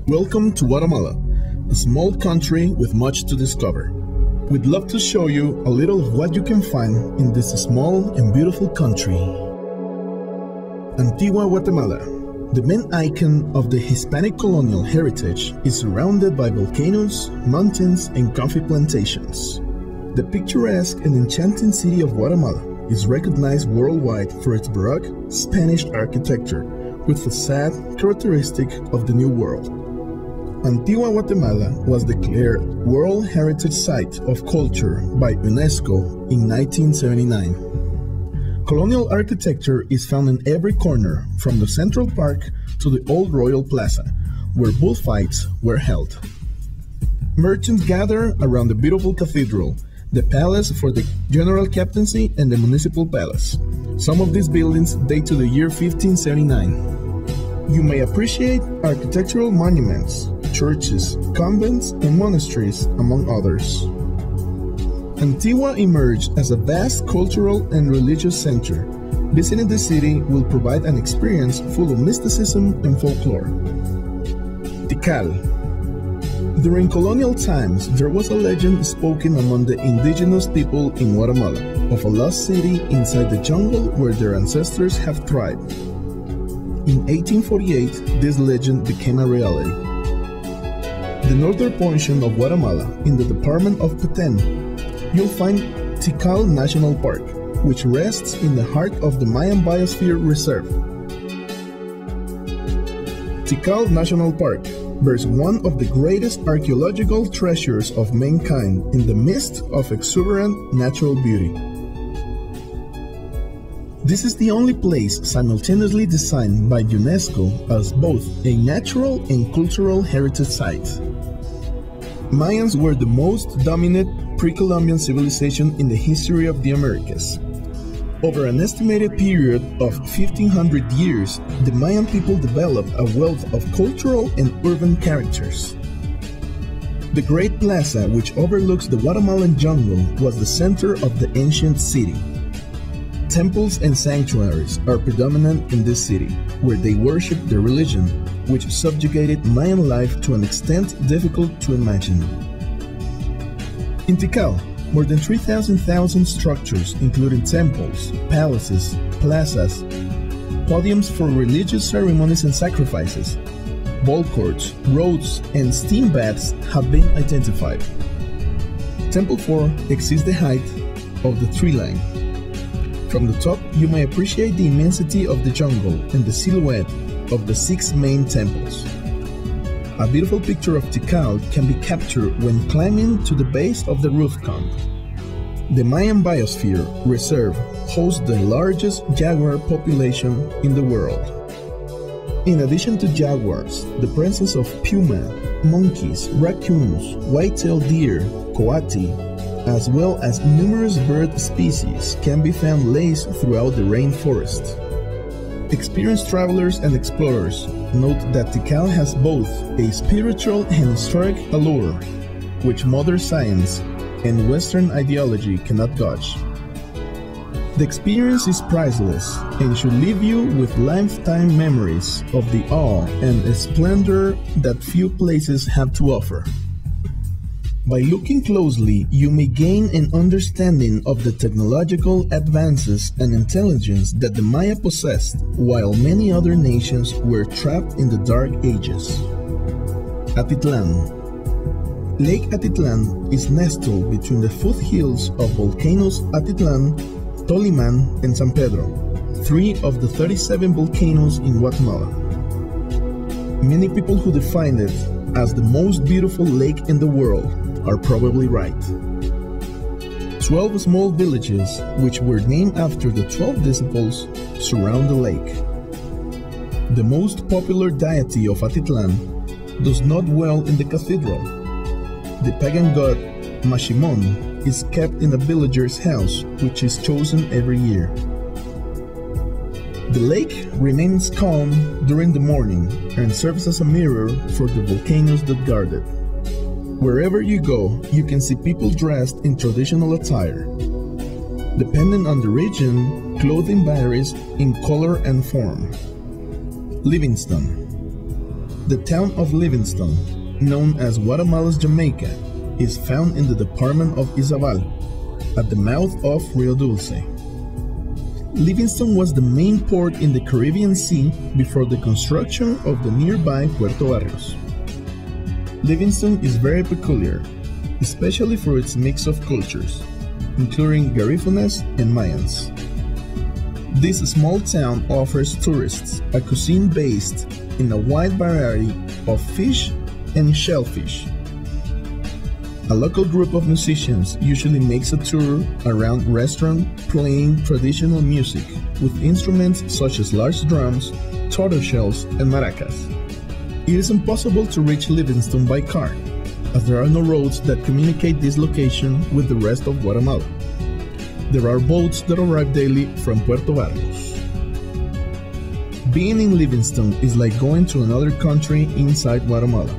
Welcome to Guatemala, a small country with much to discover. We'd love to show you a little of what you can find in this small and beautiful country. Antigua Guatemala, the main icon of the Hispanic colonial heritage, is surrounded by volcanoes, mountains, and coffee plantations. The picturesque and enchanting city of Guatemala is recognized worldwide for its Baroque Spanish architecture, with facade characteristic of the New World. Antigua Guatemala was declared World Heritage Site of Culture by UNESCO in 1979. Colonial architecture is found in every corner, from the Central Park to the Old Royal Plaza, where bullfights were held. Merchants gather around the beautiful cathedral, the palace for the general captaincy, and the municipal palace. Some of these buildings date to the year 1579. You may appreciate architectural monuments, churches, convents, and monasteries, among others. Antigua emerged as a vast cultural and religious center. Visiting the city will provide an experience full of mysticism and folklore. Tikal. During colonial times, there was a legend spoken among the indigenous people in Guatemala of a lost city inside the jungle where their ancestors have thrived. In 1848, this legend became a reality. The northern portion of Guatemala, in the department of Petén, you'll find Tikal National Park, which rests in the heart of the Mayan Biosphere Reserve. Tikal National Park bears one of the greatest archaeological treasures of mankind in the midst of exuberant natural beauty. This is the only place simultaneously designed by UNESCO as both a natural and cultural heritage site. Mayans were the most dominant pre-Columbian civilization in the history of the Americas. Over an estimated period of 1,500 years, the Mayan people developed a wealth of cultural and urban characters. The Great Plaza, which overlooks the Guatemalan jungle, was the center of the ancient city. Temples and sanctuaries are predominant in this city, where they worship their religion, which subjugated Mayan life to an extent difficult to imagine. In Tikal, more than 3,000 structures, including temples, palaces, plazas, podiums for religious ceremonies and sacrifices, ball courts, roads, and steam baths have been identified. Temple 4 exceeds the height of the tree line. From the top, you may appreciate the immensity of the jungle and the silhouette of the 6 main temples. A beautiful picture of Tikal can be captured when climbing to the base of the roof comp. The Mayan Biosphere Reserve hosts the largest jaguar population in the world. In addition to jaguars, the presence of puma, monkeys, raccoons, white-tailed deer, coati, as well as numerous bird species can be found laced throughout the rainforest. Experienced travelers and explorers note that Tikal has both a spiritual and historic allure, which modern science and Western ideology cannot gauge. The experience is priceless and should leave you with lifetime memories of the awe and splendor that few places have to offer. By looking closely, you may gain an understanding of the technological advances and intelligence that the Maya possessed, while many other nations were trapped in the Dark Ages. Atitlan. Lake Atitlan is nestled between the foothills of volcanoes Atitlan, Toliman, and San Pedro, 3 of the 37 volcanoes in Guatemala. Many people who define it as the most beautiful lake in the world are probably right. 12 small villages, which were named after the 12 disciples, surround the lake. The most popular deity of Atitlan does not dwell in the cathedral. The pagan god Mashimon is kept in a villager's house, which is chosen every year. The lake remains calm during the morning and serves as a mirror for the volcanoes that guard it. Wherever you go, you can see people dressed in traditional attire. Depending on the region, clothing varies in color and form. Livingston. The town of Livingston, known as Guatemala's Jamaica, is found in the department of Izabal, at the mouth of Rio Dulce. Livingston was the main port in the Caribbean Sea before the construction of the nearby Puerto Barrios. Livingston is very peculiar, especially for its mix of cultures, including Garífunas and Mayans. This small town offers tourists a cuisine based in a wide variety of fish and shellfish. A local group of musicians usually makes a tour around restaurant playing traditional music with instruments such as large drums, turtle shells, and maracas. It is impossible to reach Livingston by car, as there are no roads that communicate this location with the rest of Guatemala. There are boats that arrive daily from Puerto Barrios. Being in Livingston is like going to another country inside Guatemala.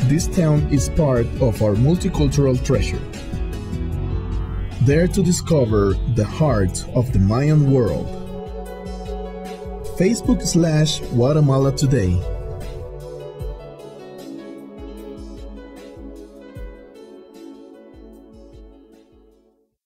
This town is part of our multicultural treasure. Dare to discover the heart of the Mayan world. Facebook/Guatemala Today.